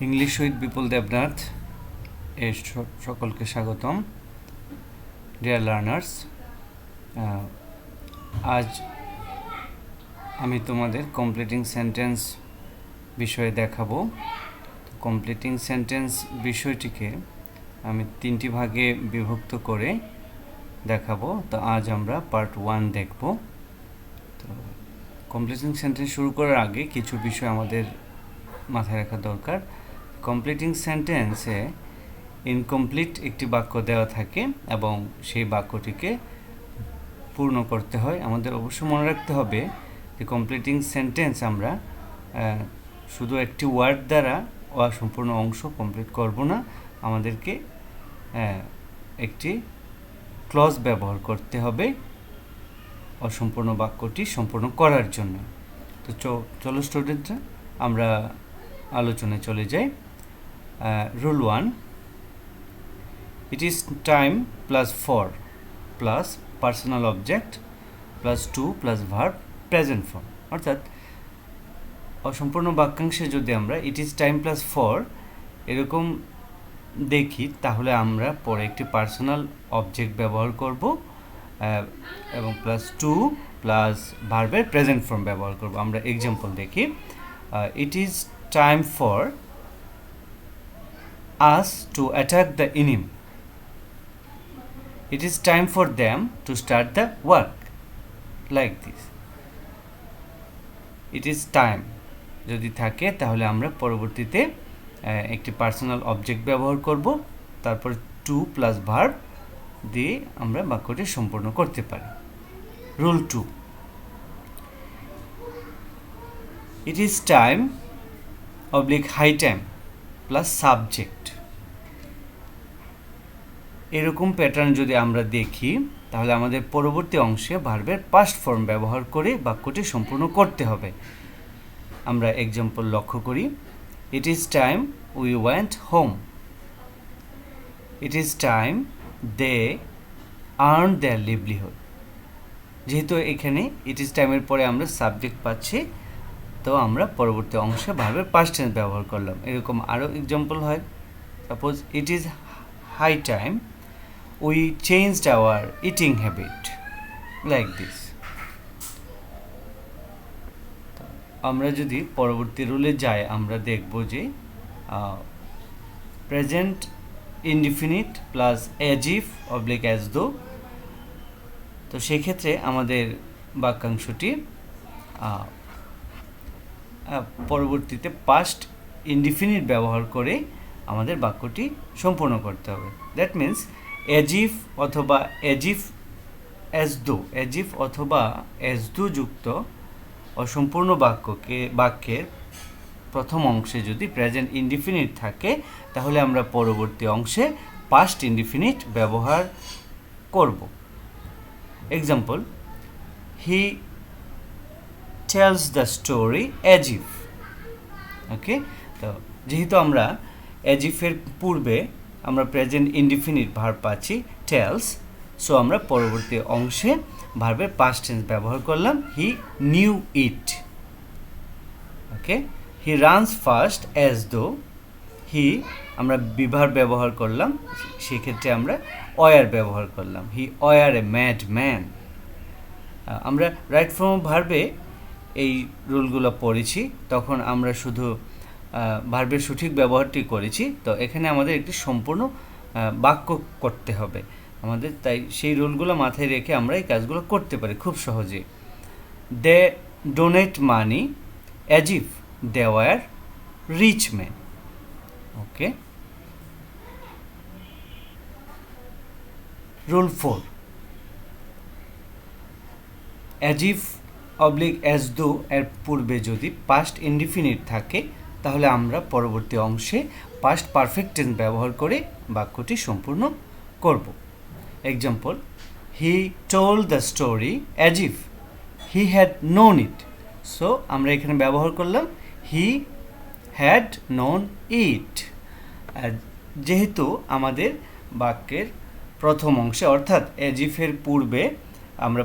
English with বিপুল দেবনাথ এর সকলকে স্বাগতম। ডিয়ার লার্নার্স, আজ আমি তোমাদের কমপ্লিটিং সেন্টেন্স বিষয়ে দেখাবো। কমপ্লিটিং সেন্টেন্স বিষয়টিকে আমি 3টি ভাগে বিভক্ত করে দেখাবো। তো আজ আমরা পার্ট 1 দেখব। তো কমপ্লিটিং সেন্টেন্স শুরু করার আগে কিছু বিষয় আমাদের মাথায় রাখা দরকার। কমপ্লিটিং সেন্টেন্সে ইনকমপ্লিট একটি বাক্য দেওয়া থাকে এবং সেই বাক্যটিকে পূর্ণ করতে হয়। আমাদের অবশ্যই মনে রাখতে হবে যে কমপ্লিটিং সেন্টেন্স আমরা শুধু একটি ওয়ার্ড দ্বারা অসম্পূর্ণ অংশ কমপ্লিট করব না, আমাদেরকে একটি ক্লজ ব্যবহার করতে হবে অসম্পূর্ণ বাক্যটি সম্পূর্ণ করার জন্য। তো চলো স্টুডেন্টরা আমরা আলোচনায় চলে যাই। Rule 1, it is time plus for plus personal object plus to plus verb present form। অর্থাৎ অসম্পূর্ণ বাক্যাংশে যদি আমরা it is time plus for এরকম দেখি, তাহলে আমরা পরে একটি পার্সোনাল অবজেক্ট ব্যবহার করব এবং প্লাস টু প্লাস ভার্বের প্রেজেন্ট ফর্ম ব্যবহার করব। আমরা এক্সাম্পল দেখি। it is time for us to attack the enemy. It is time for them to start the work. Like this. It is time যদি থাকে তাহলে আমরা পরবর্তীতে একটি পার্সোনাল অবজেক্ট ব্যবহার করব, তারপর টু প্লাস ভার্ব দিয়ে আমরা বাক্যটি সম্পূর্ণ করতে পারি। Rule 2, it is time oblique high time plus subject. এরকম প্যাটার্ন যদি আমরা দেখি তাহলে আমাদের পরবর্তী অংশে ভার্বের পাস্ট ফর্ম ব্যবহার করে বাক্যটি সম্পূর্ণ করতে হবে। আমরা এক্সাম্পল লক্ষ্য করি। It is time we went home. It is time they earn their livelihood. যেহেতু এখানে ইট ইজ টাইমের পরে আমরা সাবজেক্ট পাচ্ছি, তো আমরা পরবর্তী অংশে ভার্বের পাস্ট টেন্স ব্যবহার করলাম। এরকম আরও এক্সাম্পল হয়। Suppose it is high time we changed our eating habit. Like this. আমরা যদি পরবর্তী রুলে যাই, আমরা দেখব যে present indefinite plus as if oblique as though. তো সেক্ষেত্রে আমাদের বাক্যাংশটি পরবর্তীতে পাস্ট ইনডিফিনিট ব্যবহার করে আমাদের বাক্যটি সম্পূর্ণ করতে হবে। দ্যাট মিন্স অ্যাজ ইফ অথবা as if as though, as if অথবা অ্যাজ দো যুক্ত অসম্পূর্ণ বাক্যের প্রথম অংশে যদি প্রেজেন্ট ইনডিফিনিট থাকে, তাহলে আমরা পরবর্তী অংশে পাস্ট ইনডিফিনিট ব্যবহার করব। Example, he tells the story as if. Okay, তো যেহেতু আমরা অ্যাজ ইফের পূর্বে আমরা প্রেজেন্ট ইনডিফিনিট ভার্ব পাচ্ছি টেলস, সো আমরা পরবর্তী অংশে ভার্বের পাস্ট টেন্স ব্যবহার করলাম he knew it. Okay, he runs fast as though. He আমরা বিভার ব্যবহার করলাম, সেক্ষেত্রে আমরা ওয়ার ব্যবহার করলাম হি ওয়ার এ ম্যাড ম্যান। আমরা রাইট ফর্ম ভার্বে এই রুলগুলো পড়েছি, তখন আমরা শুধু ভার্বের সঠিক ব্যবহারটি করেছি। তো এখানে আমাদের একটি সম্পূর্ণ বাক্য করতে হবে আমাদের, তাই সেই রুলগুলো মাথায় রেখে আমরা এই কাজগুলো করতে পারি খুব সহজে। They donate money as if they were rich man. Okay, rule 4, as if oblique as though এর পূর্বে যদি পাস্ট ইনডিফিনিট থাকে, তাহলে আমরা পরবর্তী অংশে পাস্ট পারফেক্ট টেন্স ব্যবহার করে বাক্যটি সম্পূর্ণ করব। Example, he told the story as if he had known it. So আমরা এখানে ব্যবহার করলাম হি হ্যাড নোন ইট। যেহেতু আমাদের বাক্যের প্রথম অংশে অর্থাৎ অ্যাজ ইফের পূর্বে আমরা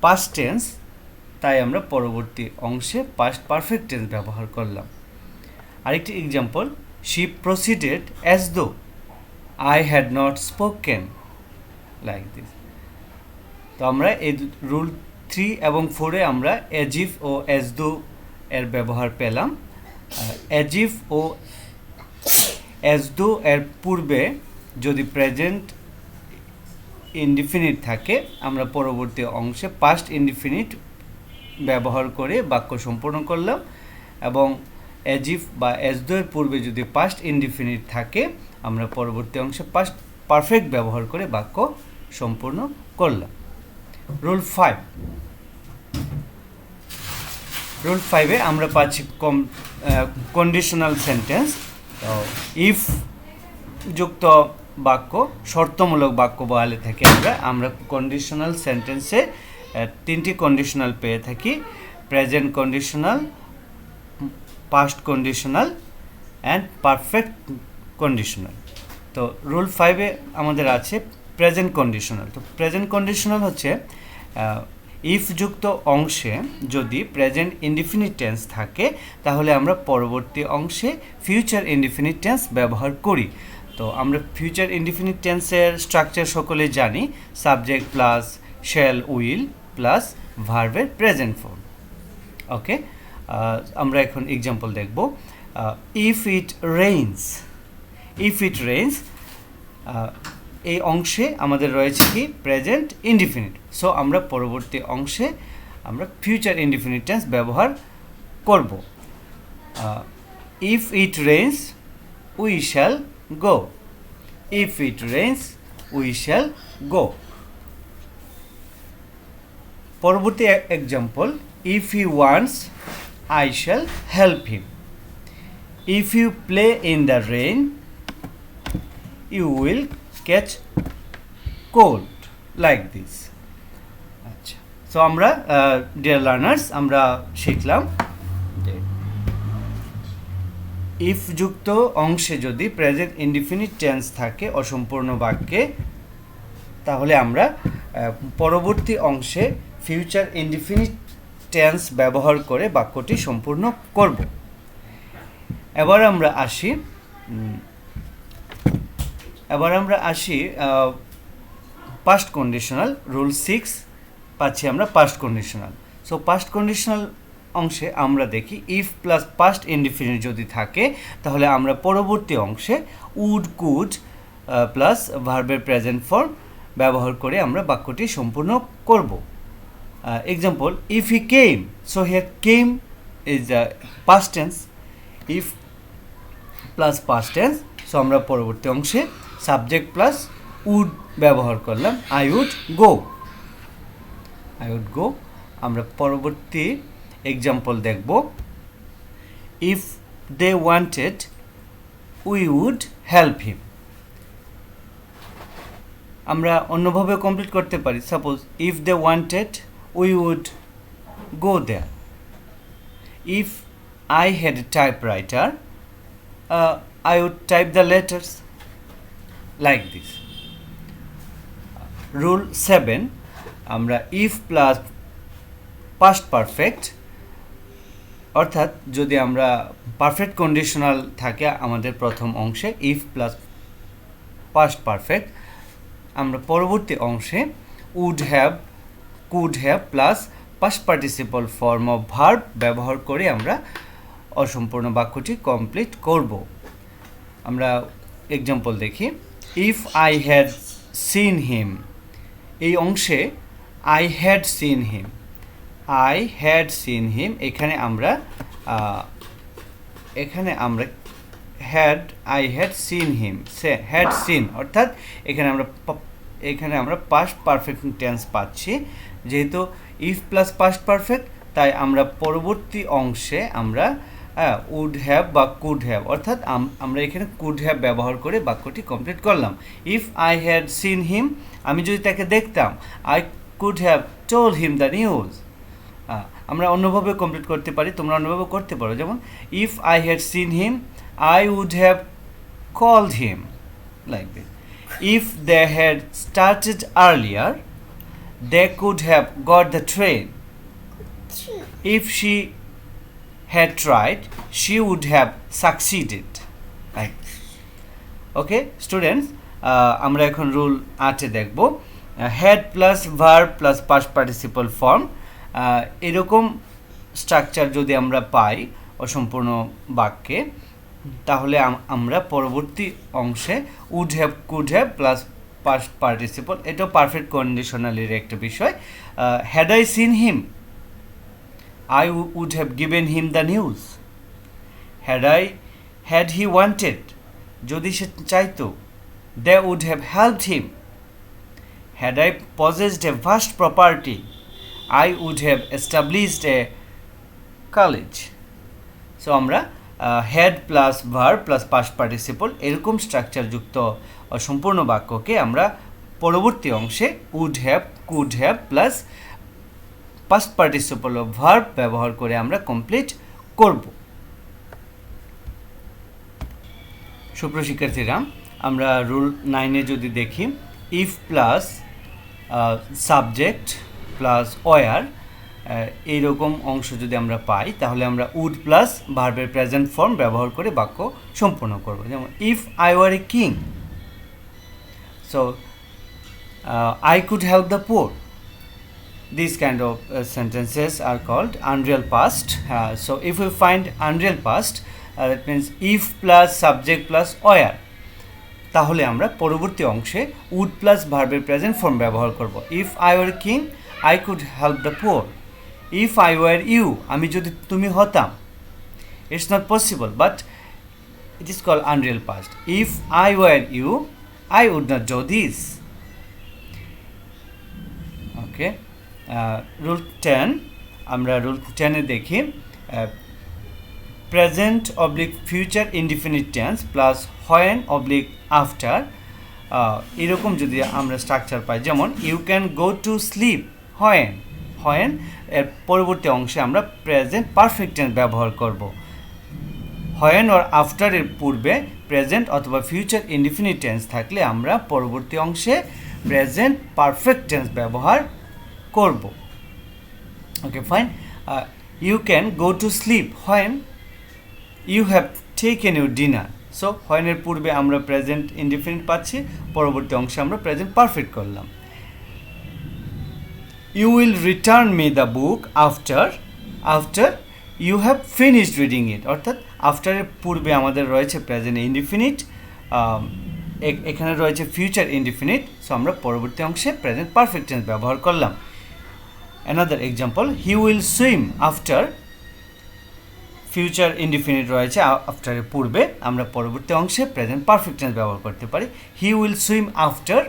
পাস্ট টেন্স, তাই আমরা পরবর্তী অংশে পাস্ট পারফেক্ট টেন্স ব্যবহার করলাম। আরেকটি example, she proceeded as though I had not spoken, like this. তো আমরা এই রুল 3 এবং 4-এ আমরা as if O as though এর ব্যবহার পেলাম। As if O as though এর পূর্বে যদি প্রেজেন্ট ইনডিফিনিট থাকে, আমরা পরবর্তী অংশে পাস্ট ইনডিফিনিট ব্যবহার করে বাক্য সম্পূর্ণ করলাম, এবং অ্যাজ ইফ বা অ্যাজ দো এর পূর্বে যদি পাস্ট ইনডিফিনিট থাকে, আমরা পরবর্তী অংশে পাস্ট পারফেক্ট ব্যবহার করে বাক্য সম্পূর্ণ করলাম। রুল 5, রুল 5-এ আমরা পাচ্ছি কন্ডিশনাল সেন্টেন্স। তো ইফ যুক্ত বাক্য, শর্তমূলক বাক্য বলে থাকি আমরা কন্ডিশনাল সেন্টেন্সে 3টি কন্ডিশনাল পেয়ে থাকি: present conditional, past conditional and perfect conditional. তো রুল 5-এ আমাদের আছে প্রেজেন্ট কন্ডিশনাল। তো প্রেজেন্ট কন্ডিশনাল হচ্ছে ইফ যুক্ত অংশে যদি প্রেজেন্ট ইনডিফিনিট টেন্স থাকে, তাহলে আমরা পরবর্তী অংশে ফিউচার ইনডিফিনিট টেন্স ব্যবহার করি। তো আমরা ফিউচার ইনডিফিনিট টেন্সের স্ট্রাকচার সকলে জানি, subject plus shall will plus ভার্বের প্রেজেন্ট ফর্ম। ওকে, আমরা এখন এক্সাম্পল দেখব। If it rains, if it rains এই অংশে আমাদের রয়েছে কি প্রেজেন্ট ইনডিফিনিট। সো আমরা পরবর্তী অংশে আমরা ফিউচার ইনডিফিনিট টেন্স ব্যবহার করব। If it rains we shall go, if it rains we shall go. পরবর্তী example, if he wants I shall help him, if you play in the rain you will catch cold, like this. আচ্ছা, so আমরা dear learners আমরা শিখলাম যে if যুক্ত অংশে যদি present indefinite tense থাকে অসম্পূর্ণ বাক্যে, তাহলে আমরা পরবর্তী অংশে ফিউচার ইনডিফিনিট টেন্স ব্যবহার করে বাক্যটি সম্পূর্ণ করব। এবার আমরা আসি পাস্ট কন্ডিশনাল। রুল 6 পাচ্ছি আমরা past conditional. So past conditional অংশে আমরা দেখি ইফ প্লাস পাস্ট ইনডিফিনিট যদি থাকে, তাহলে আমরা পরবর্তী অংশে উড, কুড প্লাস ভার্বের প্রেজেন্ট ফর্ম ব্যবহার করে আমরা বাক্যটি সম্পূর্ণ করব। Example, if he came, so here came is the past tense, if plus past tense. So আমরা পরবর্তী অংশে সাবজেক্ট প্লাস উড ব্যবহার করলাম, I would go, I would go. আমরা পরবর্তী এক্সাম্পল দেখব, if they wanted we would help him. আমরা অন্যভাবে কমপ্লিট করতে পারি, suppose if they wanted we would go there, if I had a typewriter I would type the letters, like this. Rule 7, আমরা if plus past perfect, অর্থাৎ যদি আমরা perfect conditional থাকে আমাদের প্রথম অংশে if plus past perfect, আমরা পরবর্তী অংশে would have, could have plus past participle form of verb ব্যবহার করে আমরা অসম্পূর্ণ বাক্যটি কমপ্লিট করব। আমরা এক্সাম্পল দেখি, ইফ আই হ্যাড সিন হিম, এই অংশে I had seen him, I had seen হিম, এখানে আমরা had, I had seen him, had seen, অর্থাৎ এখানে আমরা পাস্ট পারফেক্ট টেন্স পাচ্ছি। যেহেতু ইফ প্লাস পাস্ট পারফেক্ট, তাই আমরা পরবর্তী অংশে আমরা উড হ্যাভ বা কুড হ্যাভ, অর্থাৎ আমরা এখানে কুড হ্যাভ ব্যবহার করে বাক্যটি কমপ্লিট করলাম। ইফ আই হ্যাড সিন হিম, আমি যদি তাকে দেখতাম, I could have told him the news. আমরা অন্যভাবে কমপ্লিট করতে পারি, তোমরা অন্যভাবে করতে পারো, যেমন if I had seen him I would have called him, like this. If they had started earlier they could have got the train. If she had tried, she would have succeeded. Like, okay, students, আমরা এখন rule 8 দেখব। had plus verb plus past participle form, এরকম structure যদি আমরা পাই অসম্পূর্ণ বাক্যে, তাহলে আমরা পরবর্তী অংশে would have, could have plus past participle, এটা পারফেক্ট কন্ডিশনালের একটা বিষয়। had I seen him, I would have given him the news. Had he wanted, যদি সে চাইতো, they would have helped him. Had I possessed a vast property, I would have established a college. So আমরা had plus verb plus past participle এরকম structure যুক্ত সম্পূর্ণ বাক্যকে আমরা পরবর্তী অংশে would have, could have plus past participle of verb ব্যবহার করে আমরা কমপ্লিট করব। সুপ্রিয় শিক্ষার্থীরা, আমরা রুল 9 যদি দেখি, if plus subject plus were, এইরকম অংশ যদি আমরা পাই, তাহলে আমরা উড প্লাস ভার্বের প্রেজেন্ট ফর্ম ব্যবহার করে বাক্য সম্পূর্ণ করব। যেমন if I were a king, so I could help the poor. These kind of sentences are called unreal past. So if we find unreal past, that means if plus subject plus where, তাহলে আমরা পরবর্তী অংশে would plus ভার্বের present form ব্যবহার করব। if I were king, I could help the poor. if I were you, আমি যদি তুমি হতাম, it's not possible, but it is called unreal past. if I were you, I would not do this. Okay. Rule 10, আমরা rule 10-এ দেখি present oblique future indefinite tense plus when oblique after, এরকম যদি আমরা স্ট্রাকচার পাই, যেমন you can go to sleep when, when এর পরবর্তী অংশে আমরা প্রেজেন্ট পারফেক্ট টেন্স ব্যবহার করব। হোয়েন অর আফটারের পূর্বে প্রেজেন্ট অথবা ফিউচার ইনডিফিনিট টেন্স থাকলে আমরা পরবর্তী অংশে প্রেজেন্ট পারফেক্ট টেন্স ব্যবহার করব। Okay, fine. You can go to sleep when you have taken your dinner. So হোয়েনের পূর্বে আমরা প্রেজেন্ট ইনডিফিনিট পাচ্ছি, পরবর্তী অংশে আমরা প্রেজেন্ট পারফেক্ট করলাম। You will return me the book after you have finished reading it, অর্থাৎ আফটারের পূর্বে আমাদের রয়েছে প্রেজেন্ট ইনডিফিনিট, এখানে রয়েছে ফিউচার ইনডিফিনিট, সো আমরা পরবর্তী অংশে প্রেজেন্ট পারফেক্ট টেন্স ব্যবহার করলাম। Another example, he will swim after, future indefinite রয়েছে আফটারের পূর্বে, আমরা পরবর্তী অংশে প্রেজেন্ট পারফেক্ট টেন্স ব্যবহার করতে পারি। He will swim after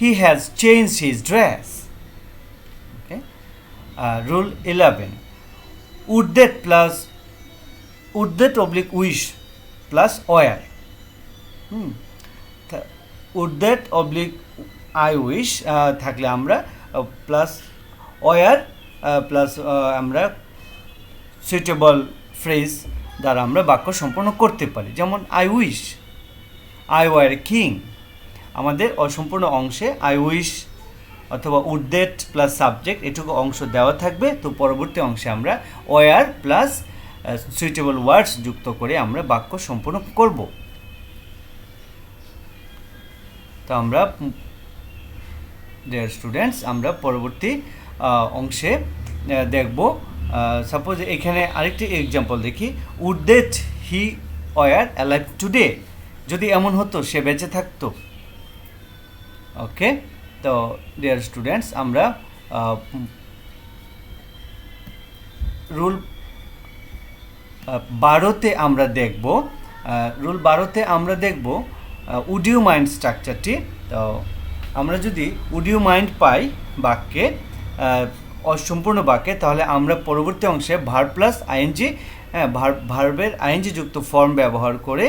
he has changed his dress. Okay, rule 11, would that oblique wish plus were. Would that oblique I wish থাকলে আমরা প্লাস ওয়ার প্লাস আমরা সুইটেবল ফ্রেজ দ্বারা আমরা বাক্য সম্পন্ন করতে পারি। যেমন I wish I were king, আমাদের অসম্পূর্ণ অংশে আই উইশ অথবা উড দ্যাট প্লাস সাবজেক্ট এটুকু অংশ দেওয়া থাকবে, তো পরবর্তী অংশে আমরা ওয়ার প্লাস সুইটেবল ওয়ার্ডস যুক্ত করে আমরা বাক্য সম্পূর্ণ করব। তো আমরা ডিয়ার স্টুডেন্টস, আমরা পরবর্তী অংশে দেখব। সাপোজ এখানে আরেকটি এক্সাম্পল দেখি, would that he were alive today, যদি এমন হতো সে বেঁচে থাকতো। ওকে, তো ডিয়ার স্টুডেন্টস, আমরা রুল 12-তে আমরা দেখব, রুল 12-তে আমরা দেখব উড ইউ মাইন্ড স্ট্রাকচারটি। তো আমরা যদি উড ইউ মাইন্ড পাই বাক্যে, অসম্পূর্ণ বাক্যে, তাহলে আমরা পরবর্তী অংশে ভার্ব প্লাস আইএনজি, ভার্বের আইএনজি যুক্ত ফর্ম ব্যবহার করে,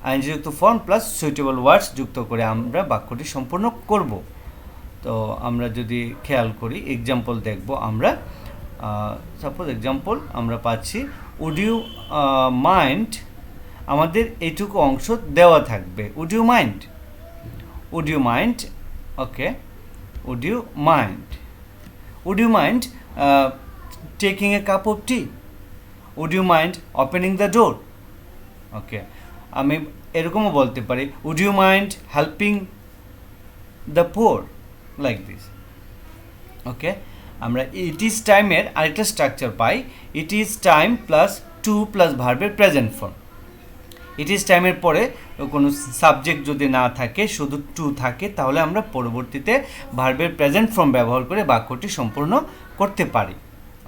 আইএনজি যুক্ত ফর্ম প্লাস সুইটেবল ওয়ার্ডস যুক্ত করে আমরা বাক্যটি সম্পূর্ণ করব। তো আমরা যদি খেয়াল করি এক্সাম্পল দেখব, আমরা সাপোজ এক্সাম্পল আমরা পাচ্ছি উড ইউ মাইন্ড, আমাদের এইটুকু অংশ দেওয়া থাকবে, would you mind, would you mind, okay, would you mind, would you mind taking a cup of tea? Would you mind opening the door. Okay, আমি এরকমও বলতে পারি would you mind helping the poor, like this. Okay, আমরা it is টাইমের আরেকটা structure পাই, it is time plus to plus ভার্বের present form. It is টাইমের পরে কোনো সাবজেক্ট যদি না থাকে, শুধু টু থাকে, তাহলে আমরা পরবর্তীতে ভার্বের প্রেজেন্ট ফর্ম ব্যবহার করে বাক্যটি সম্পূর্ণ করতে পারি।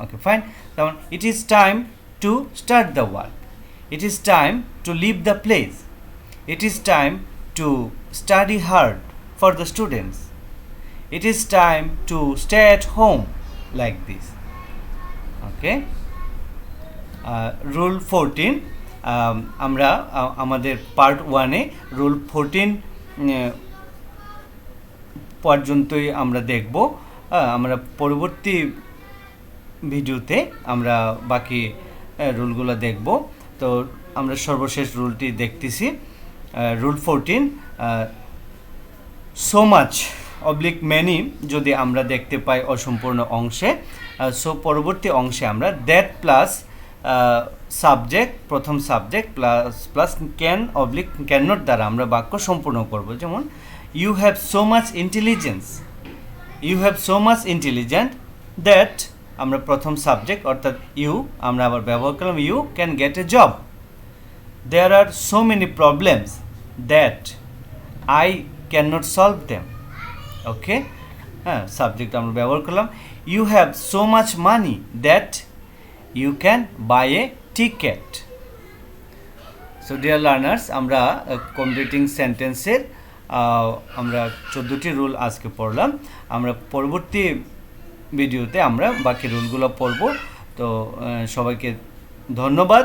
ওকে ফাইন, যেমন it is time to start the work, it is time to leave the place, it is time to study hard for the students, it is time to stay at home, like this. Okay, rule 14, আমরা আমাদের part 1-এ rule 14 পর্যন্তই আমরা দেখব। আমরা পরবর্তী ভিডিওতে আমরা বাকি রুলগুলো দেখব। তো আমরা সর্বশেষ রুলটি দেখতেছি, rule 14, so much oblique many যদি আমরা দেখতে পাই অসম্পূর্ণ অংশে, সো পরবর্তী অংশে আমরা দ্যাট প্লাস সাবজেক্ট, প্রথম subject plus plus can oblique can not দ্বারা আমরা বাক্য সম্পূর্ণ করব। যেমন you have so much intelligence, you have so much intelligent that আমরা প্রথম সাবজেক্ট অর্থাৎ ইউ আমরা আবার ব্যবহার করলাম you can get a job. There are so many problems that I can not solve them. Okay, হ্যাঁ, সাবজেক্ট আমরা ব্যবহার করলাম you have so much money that you can buy A ticket. So dear learners, আমরা completing সেন্টেন্সের আমরা 14টি rule আজকে পড়লাম। আমরা পরবর্তী ভিডিওতে আমরা বাকি রুলগুলো পড়ব। তো সবাইকে ধন্যবাদ।